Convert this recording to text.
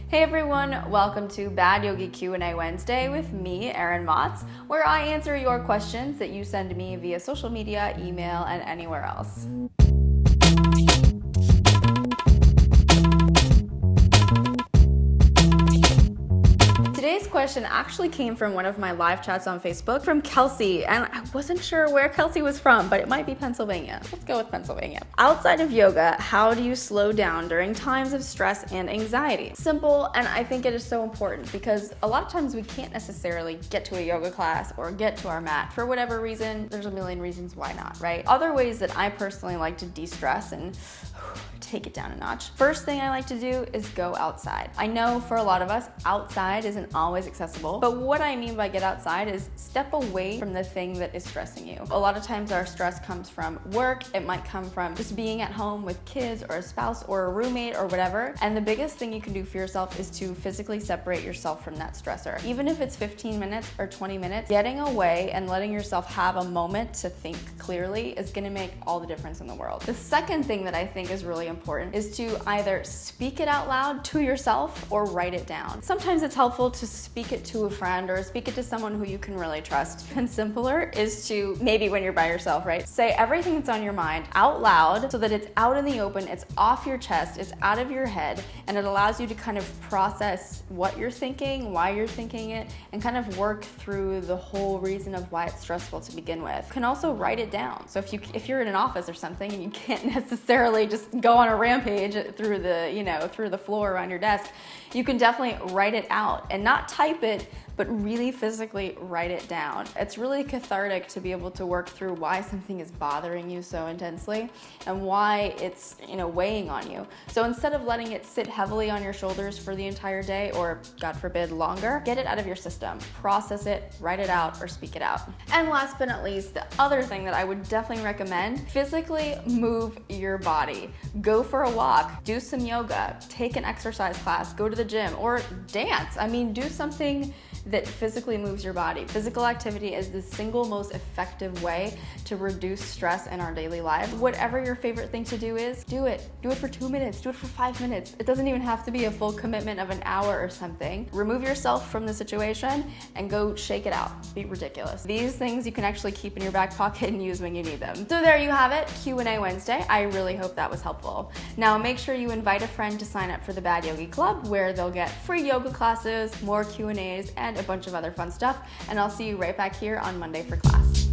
Hey everyone, welcome to Bad Yogi Q&A Wednesday with me, Erin Motz, where I answer your questions that you send to me via social media, email, and anywhere else. Today's question actually came from one of my live chats on Facebook from Kelsey, and I wasn't sure where Kelsey was from, but it might be Pennsylvania. Let's go with Pennsylvania. Outside of yoga, how do you slow down during times of stress and anxiety? Simple, and I think it is so important because a lot of times we can't necessarily get to a yoga class or get to our mat for whatever reason. There's a million reasons why not, right? Other ways that I personally like to de-stress and take it down a notch. First thing I like to do is go outside. I know for a lot of us, outside isn't always accessible, but what I mean by get outside is step away from the thing that is stressing you. A lot of times our stress comes from work, it might come from just being at home with kids or a spouse or a roommate or whatever, and the biggest thing you can do for yourself is to physically separate yourself from that stressor. Even if it's 15 minutes or 20 minutes, getting away and letting yourself have a moment to think clearly is gonna make all the difference in the world. The second thing that I think is really important is to either speak it out loud to yourself or write it down. Sometimes it's helpful to speak it to a friend or speak it to someone who you can really trust. And simpler is to, maybe when you're by yourself, right? Say everything that's on your mind out loud so that it's out in the open, it's off your chest, it's out of your head, and it allows you to kind of process what you're thinking, why you're thinking it, and kind of work through the whole reason of why it's stressful to begin with. You can also write it down. So if you're in an office or something and you can't necessarily just go on a rampage through the floor around your desk, you can definitely write it out and not type it, but really physically write it down. It's really cathartic to be able to work through why something is bothering you so intensely and why it's, weighing on you. So instead of letting it sit heavily on your shoulders for the entire day, or God forbid, longer, get it out of your system, process it, write it out, or speak it out. And last but not least, the other thing that I would definitely recommend, physically move your body. Go for a walk, do some yoga, take an exercise class, go to the gym, or dance. Do something that physically moves your body. Physical activity is the single most effective way to reduce stress in our daily lives. Whatever your favorite thing to do is, do it. Do it for 2 minutes, do it for 5 minutes. It doesn't even have to be a full commitment of an hour or something. Remove yourself from the situation and go shake it out. Be ridiculous. These things you can actually keep in your back pocket and use when you need them. So there you have it, Q&A Wednesday. I really hope that was helpful. Now make sure you invite a friend to sign up for the Bad Yogi Club, where they'll get free yoga classes, more Q&As, and a bunch of other fun stuff. And I'll see you right back here on Monday for class.